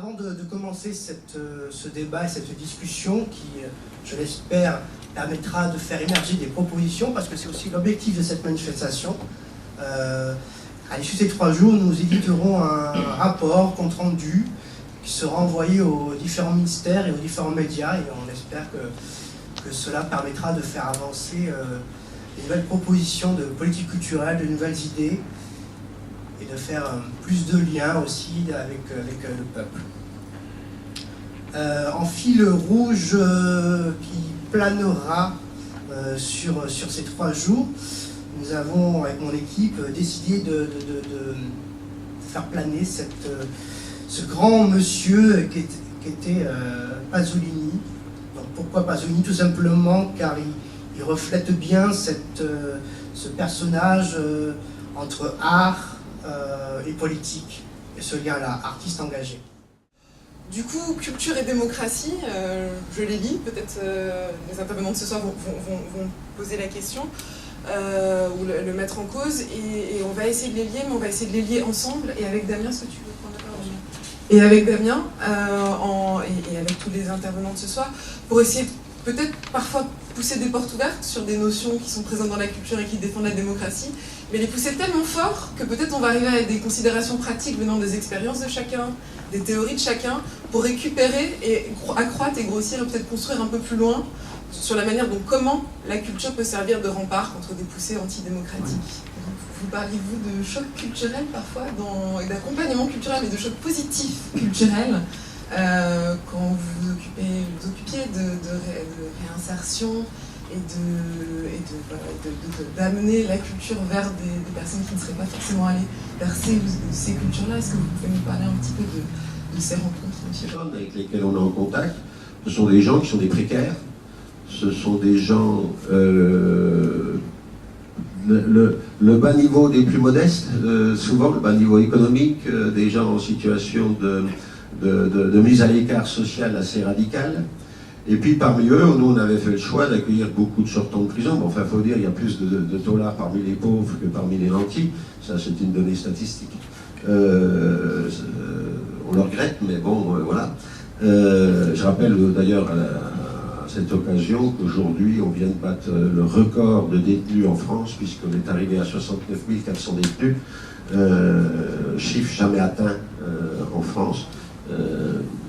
Avant de commencer ce débat et cette discussion qui, je l'espère, permettra de faire émerger des propositions, parce que c'est aussi l'objectif de cette manifestation. À l'issue de ces 3 jours, nous éditerons un rapport, compte rendu, qui sera envoyé aux différents ministères et aux différents médias, et on espère que cela permettra de faire avancer des nouvelles propositions de politique culturelle, de nouvelles idées, et de faire plus de liens aussi avec le peuple. En fil rouge qui planera sur ces 3 jours, nous avons, avec mon équipe, décidé de faire planer ce grand monsieur qui était Pasolini. Donc, pourquoi Pasolini? Tout simplement car il reflète bien ce personnage entre art et politique, et ce lien-là, artiste engagé. Du coup, culture et démocratie, je les lis, peut-être les intervenants de ce soir vont poser la question, ou le mettre en cause, et on va essayer de les lier, mais on va essayer de les lier ensemble, et avec Damien, est-ce que tu veux prendre la parole? Et avec Damien, et avec tous les intervenants de ce soir, pour essayer peut-être parfois pousser des portes ouvertes sur des notions qui sont présentes dans la culture et qui défendent la démocratie, mais les pousser tellement fort que peut-être on va arriver à des considérations pratiques venant des expériences de chacun, des théories de chacun, pour récupérer et accroître et grossir et peut-être construire un peu plus loin sur la manière dont comment la culture peut servir de rempart contre des poussées antidémocratiques. Vous parliez-vous de choc culturel parfois, et d'accompagnement culturel, mais de choc positif culturel quand vous occupiez de réinsertion et d'amener la culture vers des personnes qui ne seraient pas forcément allées vers ces cultures-là. Est-ce que vous pouvez nous parler un petit peu de ces rencontres, monsieur? Avec lesquels on est en contact, ce sont des gens qui sont des précaires, ce sont des gens, le bas niveau des plus modestes, souvent le bas niveau économique, des gens en situation de mise à l'écart social assez radicale. Et puis parmi eux, nous on avait fait le choix d'accueillir beaucoup de sortants de prison. Bon, enfin, il faut dire, il y a plus de taulards parmi les pauvres que parmi les nantis. Ça, c'est une donnée statistique. On le regrette, mais bon, voilà. Je rappelle d'ailleurs à cette occasion qu'aujourd'hui, on vient de battre le record de détenus en France, puisqu'on est arrivé à 69 400 détenus, chiffre jamais atteint en France.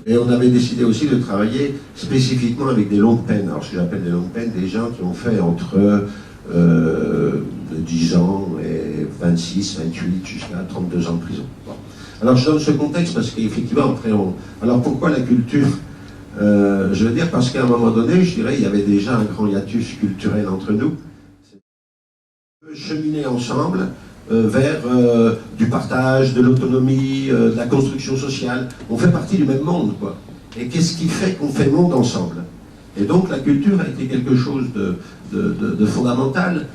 Et on avait décidé aussi de travailler spécifiquement avec des longues peines. Alors, ce que j'appelle des longues peines, des gens qui ont fait entre 10 ans et 26, 28, jusqu'à 32 ans de prison. Bon. Alors, je donne ce contexte parce qu'effectivement, après, alors pourquoi la culture? Je veux dire parce qu'à un moment donné, je dirais, il y avait déjà un grand hiatus culturel entre nous. Cheminer ensemble vers du partage, de l'autonomie, de la construction sociale. On fait partie du même monde, quoi. Et qu'est-ce qui fait qu'on fait monde ensemble? Et donc la culture a été quelque chose de fondamental.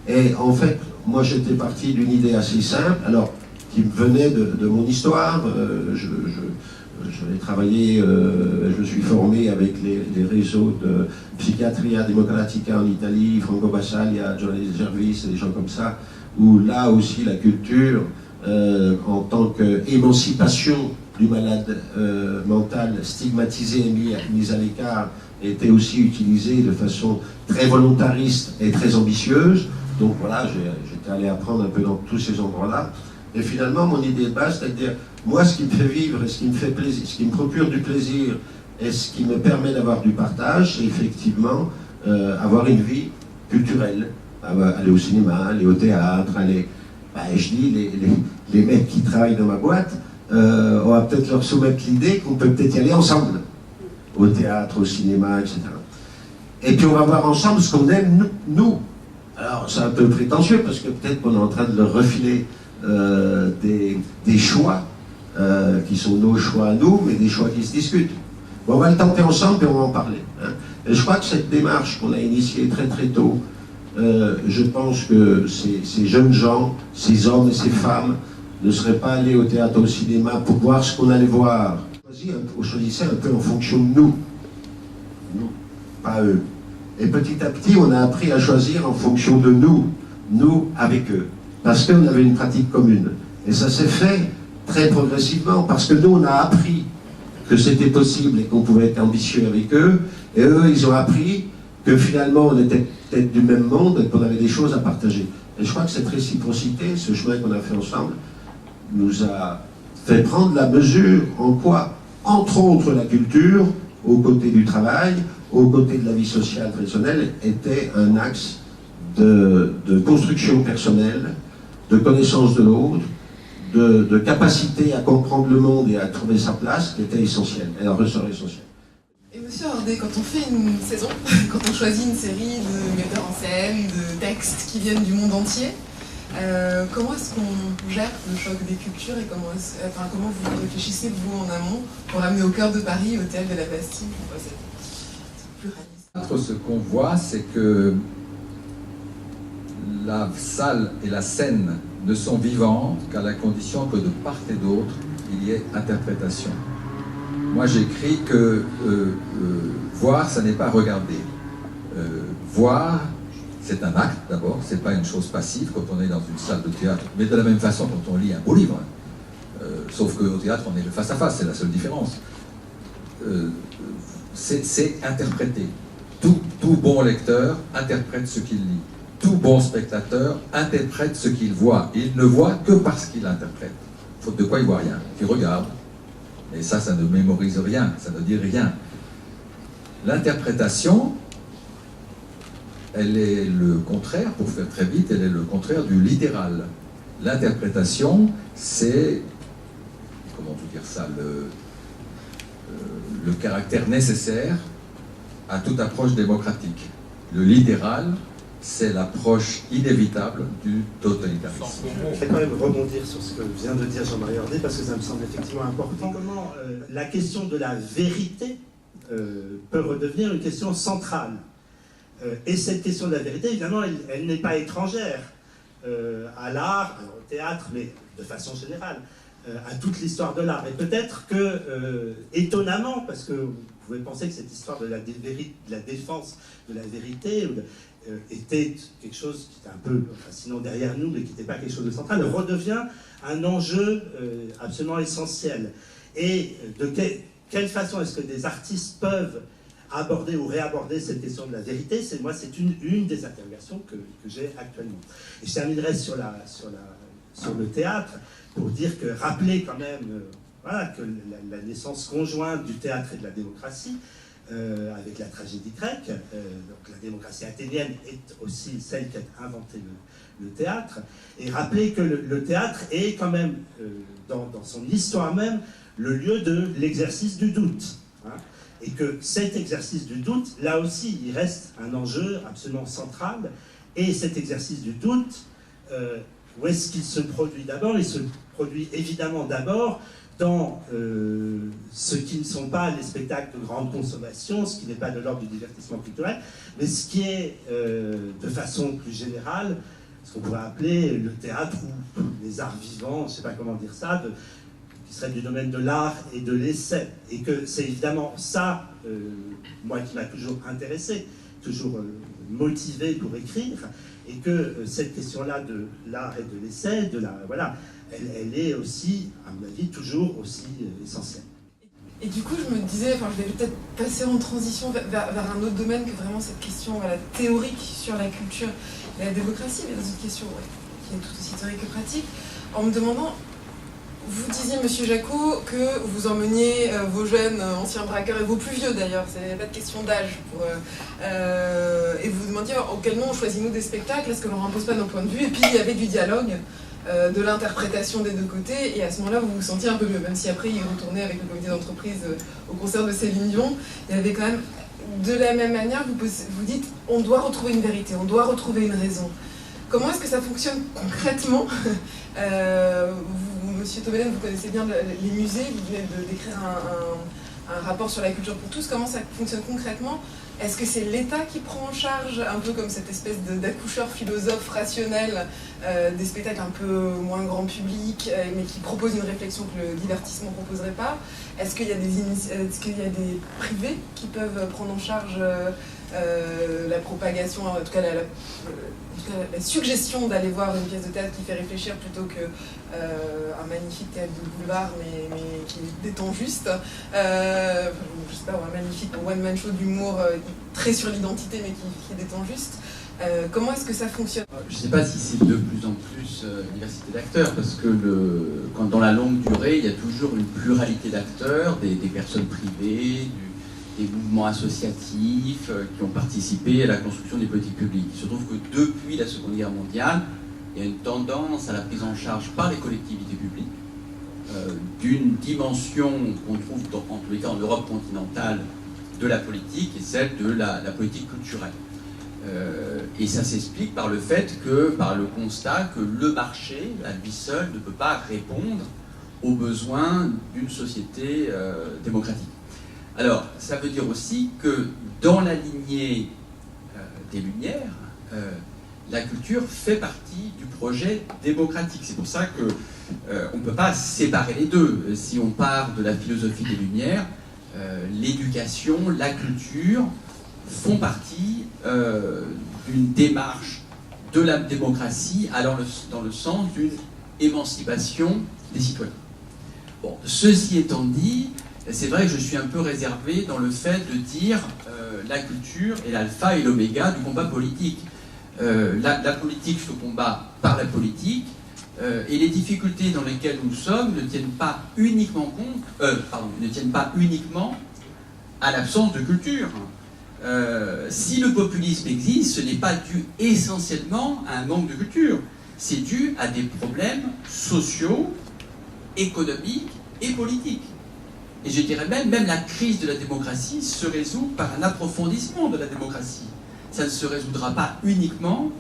Et en fait, moi j'étais parti d'une idée assez simple, alors qui me venait de mon histoire. J'avais travaillé, je me suis formé avec les réseaux de Psychiatria Democratica en Italie, Franco Basaglia, Giovanni Gervis, et des gens comme ça, où là aussi la culture, en tant qu'émancipation du malade mental stigmatisé et mis à l'écart, était aussi utilisée de façon très volontariste et très ambitieuse. Donc voilà, j'étais allé apprendre un peu dans tous ces endroits-là. Et finalement, mon idée de base, c'est-à-dire, moi, ce qui me fait vivre et ce qui me fait plaisir, ce qui me procure du plaisir et ce qui me permet d'avoir du partage, c'est effectivement avoir une vie culturelle. Aller au cinéma, aller au théâtre, aller... je dis, les mecs qui travaillent dans ma boîte, on va peut-être leur soumettre l'idée qu'on peut peut-être y aller ensemble. Au théâtre, au cinéma, etc. Et puis on va voir ensemble ce qu'on aime, nous. Alors c'est un peu prétentieux, parce que peut-être qu'on est en train de leur refiler des choix, qui sont nos choix à nous, mais des choix qui se discutent. Bon, on va le tenter ensemble et on va en parler. Hein. Et je crois que cette démarche qu'on a initiée très très tôt, je pense que ces jeunes gens, ces hommes et ces femmes, ne seraient pas allés au théâtre, au cinéma pour voir ce qu'on allait voir. On choisissait un peu en fonction de nous, pas eux. Et petit à petit, on a appris à choisir en fonction de nous avec eux, parce qu'on avait une pratique commune. Et ça s'est fait très progressivement, parce que nous, on a appris que c'était possible et qu'on pouvait être ambitieux avec eux. Et eux, ils ont appris que finalement, on était peut-être du même monde et qu'on avait des choses à partager. Et je crois que cette réciprocité, ce chemin qu'on a fait ensemble, nous a fait prendre la mesure en quoi, entre autres, la culture, aux côtés du travail, aux côtés de la vie sociale traditionnelle, était un axe de construction personnelle, de connaissance de l'autre, de capacité à comprendre le monde et à trouver sa place, qui était essentielle, et un ressort essentiel. Et monsieur Hordé, quand on fait une saison, quand on choisit une série de metteurs en scène, de textes qui viennent du monde entier, comment est-ce qu'on gère le choc des cultures et comment vous réfléchissez, vous, en amont, pour amener au cœur de Paris, au théâtre de la Bastille, c'est pluraliste. Ce qu'on voit, c'est que la salle et la scène ne sont vivantes qu'à la condition que de part et d'autre, il y ait interprétation. Moi, j'écris que voir, ça n'est pas regarder. Voir, c'est un acte d'abord, c'est pas une chose passive quand on est dans une salle de théâtre, mais de la même façon quand on lit un beau livre. Sauf qu'au théâtre, on est le face-à-face, c'est la seule différence. C'est interpréter. Tout bon lecteur interprète ce qu'il lit. Tout bon spectateur interprète ce qu'il voit. Il ne voit que parce qu'il interprète. Faute de quoi il ne voit rien. Il regarde. Et ça ne mémorise rien, ça ne dit rien. L'interprétation, elle est le contraire, pour faire très vite, elle est le contraire du littéral. L'interprétation, c'est, comment vous dire ça, le caractère nécessaire à toute approche démocratique. Le littéral, c'est l'approche inévitable du totalitarisme. Je vais quand même rebondir sur ce que vient de dire Jean-Marie Hordé, parce que ça me semble effectivement important. Comment la question de la vérité peut redevenir une question centrale. Et cette question de la vérité, évidemment, elle n'est pas étrangère à l'art, au théâtre, mais de façon générale, à toute l'histoire de l'art. Et peut-être que, étonnamment, parce que vous pouvez penser que cette histoire de la défense de la vérité était quelque chose qui était un peu, sinon derrière nous, mais qui n'était pas quelque chose de central, redevient un enjeu absolument essentiel. Et de quelle façon est-ce que des artistes peuvent aborder ou réaborder cette question de la vérité? C'est une des interrogations que j'ai actuellement. Et je terminerai sur le théâtre pour dire que, rappeler quand même que la naissance conjointe du théâtre et de la démocratie, avec la tragédie grecque, donc la démocratie athénienne est aussi celle qui a inventé le théâtre, et rappeler que le théâtre est quand même, dans son histoire même, le lieu de l'exercice du doute. Hein, et que cet exercice du doute, là aussi, il reste un enjeu absolument central, et cet exercice du doute, où est-ce qu'il se produit d'abord? Il se produit évidemment d'abord dans ce qui ne sont pas les spectacles de grande consommation, ce qui n'est pas de l'ordre du divertissement culturel, mais ce qui est, de façon plus générale, ce qu'on pourrait appeler le théâtre ou les arts vivants, je ne sais pas comment dire ça, qui serait du domaine de l'art et de l'essai. Et que c'est évidemment ça, moi, qui m'a toujours intéressé, toujours motivé pour écrire, et que cette question-là de l'art et de l'essai, elle est aussi, à mon avis, toujours aussi essentielle. Et du coup, je me disais, je vais peut-être passer en transition vers un autre domaine que vraiment cette question théorique sur la culture et la démocratie, mais dans une question qui est tout aussi théorique que pratique, en me demandant, vous disiez, monsieur Jacot, que vous emmeniez vos jeunes anciens braqueurs, et vos plus vieux d'ailleurs, c'est pas de question d'âge, et vous vous demandiez auquel nom on choisit nous des spectacles, est-ce que l'on n'impose pas nos points de vue, et puis il y avait du dialogue, de l'interprétation des deux côtés, et à ce moment-là vous vous sentiez un peu mieux, même si après il retournait avec le comité d'entreprise au concert de Céline Dion, il y avait quand même, de la même manière, vous dites, on doit retrouver une vérité, on doit retrouver une raison. Comment est-ce que ça fonctionne concrètement? Monsieur Tobelen, vous connaissez bien les musées, vous venez de décrire un rapport sur la culture pour tous. Comment ça fonctionne concrètement? Est-ce que c'est l'État qui prend en charge, un peu comme cette espèce d'accoucheur philosophe rationnel, des spectacles un peu moins grand public, mais qui propose une réflexion que le divertissement ne proposerait pas? Est-ce qu'il y a des privés qui peuvent prendre en charge la propagation, en tout cas la suggestion d'aller voir une pièce de théâtre qui fait réfléchir plutôt qu'un magnifique théâtre de boulevard, mais qui des temps justes. Je sais pas, un magnifique one-man show d'humour très sur l'identité, mais qui est des temps justes. Comment est-ce que ça fonctionne? Je ne sais pas si c'est de plus en plus diversité d'acteurs, parce que quand dans la longue durée, il y a toujours une pluralité d'acteurs, des personnes privées, des mouvements associatifs qui ont participé à la construction des politiques publiques. Il se trouve que depuis la Seconde Guerre mondiale, il y a une tendance à la prise en charge par les collectivités publiques d'une dimension qu'on trouve en tous les cas en Europe continentale de la politique, et celle de la politique culturelle. Et ça s'explique par le le constat que le marché, à lui seul, ne peut pas répondre aux besoins d'une société démocratique. Alors, ça veut dire aussi que dans la lignée des Lumières, la culture fait partie du projet démocratique. C'est pour ça qu'on ne peut pas séparer les deux. Si on part de la philosophie des Lumières, l'éducation, la culture font partie d'une démarche de la démocratie allant dans le sens d'une émancipation des citoyens. Bon, ceci étant dit, c'est vrai que je suis un peu réservé dans le fait de dire la culture est l'alpha et l'oméga du combat politique. La politique se combat par la politique, et les difficultés dans lesquelles nous sommes ne tiennent pas uniquement à l'absence de culture. Si le populisme existe, ce n'est pas dû essentiellement à un manque de culture, c'est dû à des problèmes sociaux, économiques et politiques. Et je dirais même la crise de la démocratie se résout par un approfondissement de la démocratie. Ça ne se résoudra pas uniquement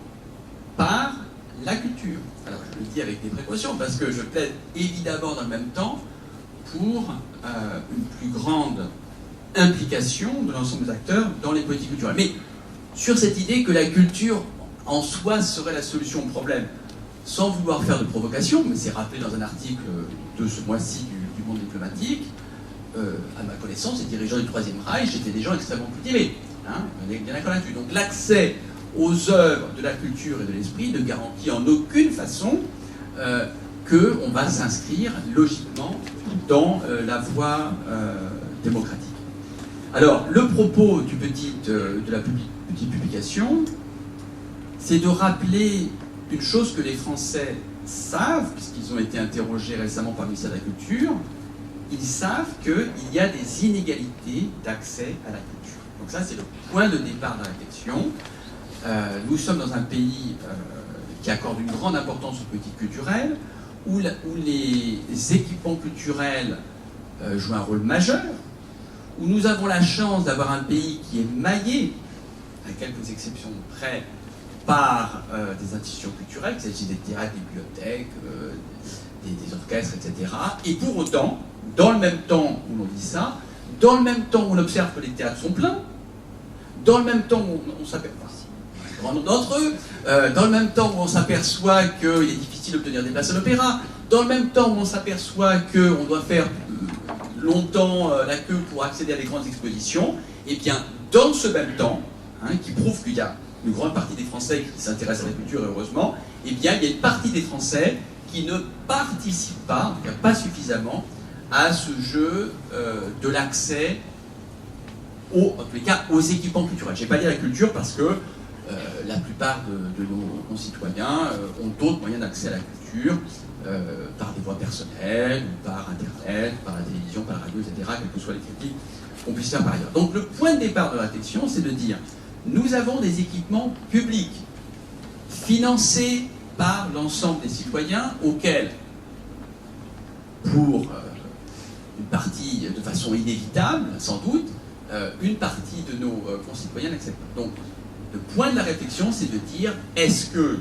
par la culture. Alors je le dis avec des précautions, parce que je plaide évidemment dans le même temps pour une plus grande implication de l'ensemble des acteurs dans les politiques culturelles. Mais sur cette idée que la culture en soi serait la solution au problème, sans vouloir faire de provocation, mais c'est rappelé dans un article de ce mois-ci du Monde diplomatique, à ma connaissance, les dirigeants du Troisième Reich étaient des gens extrêmement cultivés. Il y en a qu'un là-dessus. Donc l'accès aux œuvres de la culture et de l'esprit ne garantit en aucune façon qu'on va s'inscrire logiquement dans la voie démocratique. Alors, le propos de la petite publication, c'est de rappeler une chose que les Français savent, puisqu'ils ont été interrogés récemment par le ministère de la Culture. Ils savent qu'il y a des inégalités d'accès à la culture. Donc ça, c'est le point de départ de la réflexion. Nous sommes dans un pays qui accorde une grande importance aux politiques culturelles, où les équipements culturels jouent un rôle majeur, où nous avons la chance d'avoir un pays qui est maillé, à quelques exceptions près, par des institutions culturelles, qu'il s'agisse des théâtres, des bibliothèques, des orchestres, etc. Et pour autant, dans le même temps où l'on dit ça, dans le même temps où on observe que les théâtres sont pleins, dans le même temps où on s'aperçoit, grand nombre d'entre eux, dans le même temps où on s'aperçoit qu'il est difficile d'obtenir des places à l'opéra, dans le même temps où on s'aperçoit qu'on doit faire longtemps la queue pour accéder à des grandes expositions, et bien dans ce même temps, qui prouve qu'il y a une grande partie des Français qui s'intéressent à la culture, heureusement, et bien il y a une partie des Français qui ne participent pas, en tout cas pas suffisamment, à ce jeu de l'accès en tous les cas, aux équipements culturels. Je n'ai pas dit la culture parce que la plupart de nos concitoyens ont d'autres moyens d'accès à la culture, par des voies personnelles, ou par Internet, par la télévision, par la radio, etc., quelles que soient les critiques qu'on puisse faire par ailleurs. Donc le point de départ de la réflexion, c'est de dire, nous avons des équipements publics, financés par l'ensemble des citoyens, auxquels, pour une partie de façon inévitable, sans doute, une partie de nos concitoyens n'acceptent pas. Donc, le point de la réflexion, c'est de dire, est-ce que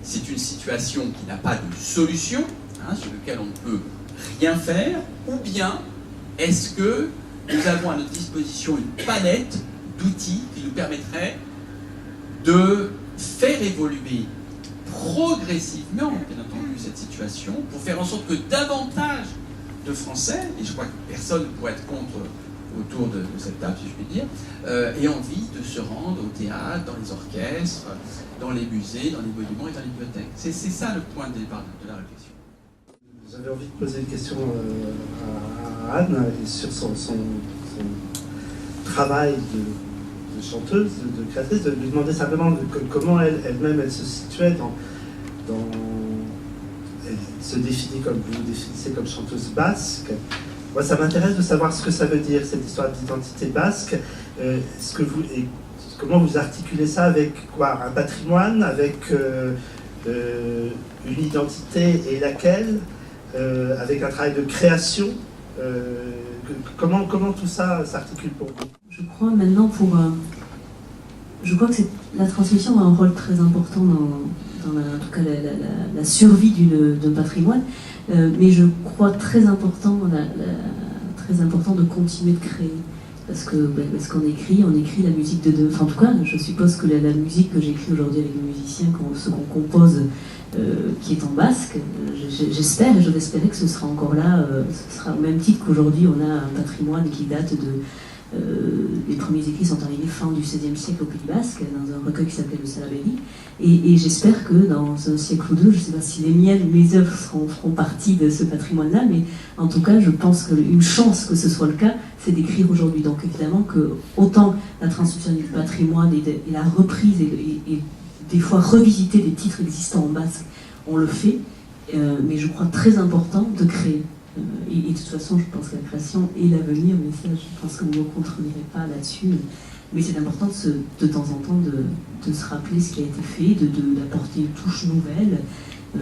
c'est une situation qui n'a pas de solution, sur laquelle on ne peut rien faire, ou bien est-ce que nous avons à notre disposition une palette d'outils qui nous permettrait de faire évoluer progressivement, bien entendu, cette situation, pour faire en sorte que davantage de Français, et je crois que personne ne pourrait être contre autour de cette table, si je puis dire, aient envie de se rendre au théâtre, dans les orchestres, dans les musées, dans les monuments et dans les bibliothèques. C'est ça le point de départ de la réflexion. Nous J'avais envie de poser une question à Anne sur son travail de chanteuse, de créatrice, de lui demander simplement comment elle-même elle se situait dans elle se définit comme vous définissez comme chanteuse basque. Moi, ça m'intéresse de savoir ce que ça veut dire cette histoire d'identité basque. Comment vous articulez ça avec quoi? Un patrimoine, avec une identité et laquelle, avec un travail de création. Comment tout ça s'articule pour vous? Je crois maintenant je crois que la transmission a un rôle très important dans en tout cas la survie d'un patrimoine, mais je crois très important de continuer de créer. Parce qu'on écrit la musique de demain. Enfin, en tout cas, je suppose que la musique que j'écris aujourd'hui avec les musiciens, ce qu'on compose, qui est en basque, j'espère et je vais espérer que ce sera encore là, ce sera au même titre qu'aujourd'hui on a un patrimoine qui date les premiers écrits sont arrivés fin du XVIe siècle au Pays Basque, dans un recueil qui s'appelait le Salaberry, et j'espère que dans un siècle ou deux, je ne sais pas si mes œuvres feront partie de ce patrimoine-là, mais en tout cas, je pense qu'une chance que ce soit le cas, c'est d'écrire aujourd'hui. Donc évidemment que autant la transmission du patrimoine et la reprise et des fois revisiter des titres existants en basque, on le fait, mais je crois très important de créer. Et de toute façon, je pense que la création est l'avenir, mais ça, je pense que vous ne me contredirez pas là-dessus. Mais c'est important de temps en temps de se rappeler ce qui a été fait, d'apporter une touche nouvelle,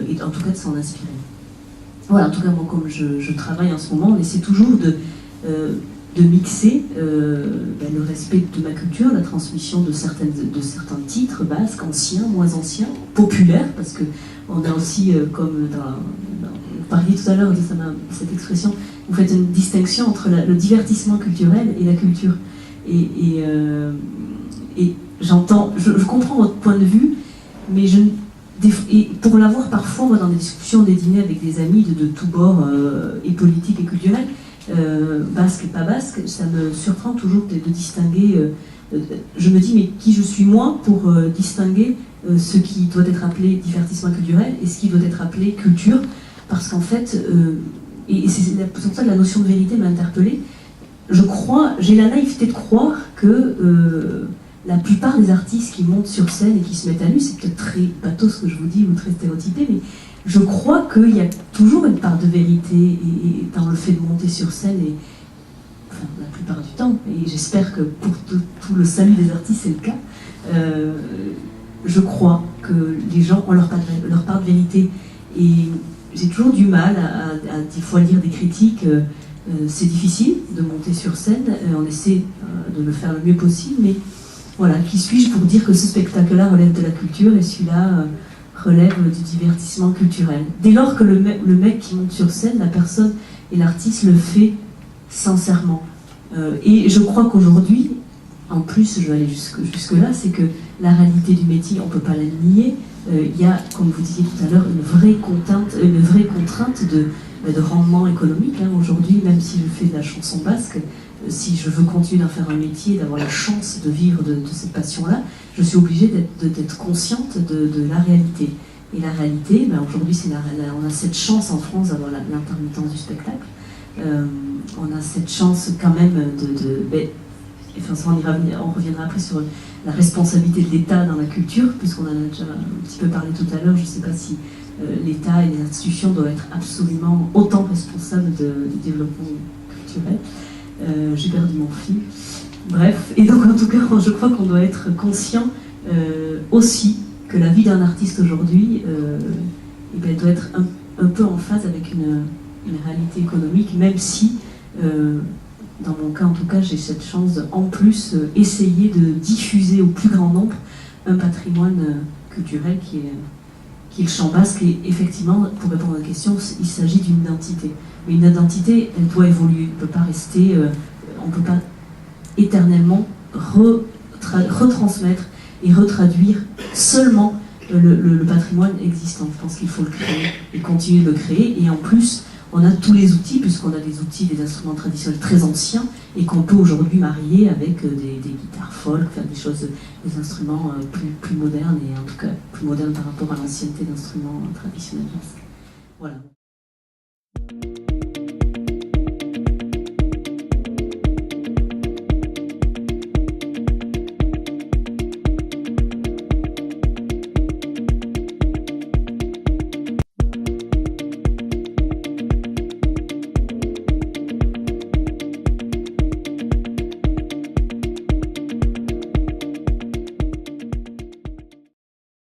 et en tout cas de s'en inspirer. Voilà, en tout cas, moi, comme je travaille en ce moment, on essaie toujours de mixer le respect de ma culture, la transmission de certains titres basques, anciens, moins anciens, populaires, parce qu'on a aussi, comme vous parliez tout à l'heure de cette expression, vous faites une distinction entre le divertissement culturel et la culture. Et j'entends, je comprends votre point de vue, mais pour l'avoir parfois moi, dans des discussions, des dîners avec des amis de tous bords, et politiques et culturels, basque et pas basque, ça me surprend toujours de distinguer. Je me dis, mais qui je suis moi pour distinguer ce qui doit être appelé divertissement culturel et ce qui doit être appelé culture? Parce qu'en fait, et c'est pour ça que la notion de vérité m'a interpellée, j'ai la naïveté de croire que la plupart des artistes qui montent sur scène et qui se mettent à nu, c'est peut-être très bateau ce que je vous dis, ou très stéréotypé, mais je crois qu'il y a toujours une part de vérité et dans le fait de monter sur scène, enfin, la plupart du temps, et j'espère que pour tout le salut des artistes c'est le cas, je crois que les gens ont leur part de vérité. Et j'ai toujours du mal à des fois lire des critiques, c'est difficile de monter sur scène, on essaie de le faire le mieux possible, mais voilà, qui suis-je pour dire que ce spectacle-là relève de la culture et celui-là relève du divertissement culturel? Dès lors que le mec qui monte sur scène, la personne et l'artiste le fait sincèrement. Et je crois qu'aujourd'hui, en plus, je vais aller jusque-là, c'est que la réalité du métier, on ne peut pas la nier. Il y a, comme vous disiez tout à l'heure, une vraie contrainte de rendement économique. Hein. Aujourd'hui, même si je fais de la chanson basque, si je veux continuer d'en faire un métier, d'avoir la chance de vivre de cette passion-là, je suis obligée d'être consciente de la réalité. Et la réalité, aujourd'hui, on a cette chance en France d'avoir l'intermittence du spectacle. On a cette chance quand même on reviendra après sur la responsabilité de l'État dans la culture, puisqu'on en a déjà un petit peu parlé tout à l'heure. Je ne sais pas si l'État et les institutions doivent être absolument autant responsables du développement culturel. J'ai perdu mon fil. Bref, et donc en tout cas, je crois qu'on doit être conscient aussi que la vie d'un artiste aujourd'hui doit être un peu en phase avec une réalité économique, même si, dans mon cas en tout cas, j'ai cette chance de, en plus, essayer de diffuser au plus grand nombre un patrimoine culturel qui est le chant basque. Et effectivement, pour répondre à la question, il s'agit d'une identité. Mais une identité, elle doit évoluer. On ne peut pas rester, on ne peut pas éternellement retransmettre et retraduire seulement le patrimoine existant. Je pense qu'il faut le créer et continuer de le créer. Et en plus, on a tous les outils, puisqu'on a des outils, des instruments traditionnels très anciens, et qu'on peut aujourd'hui marier avec des guitares folk, faire des choses, des instruments plus modernes, et en tout cas plus modernes par rapport à l'ancienneté d'instruments traditionnels. Voilà. Merci.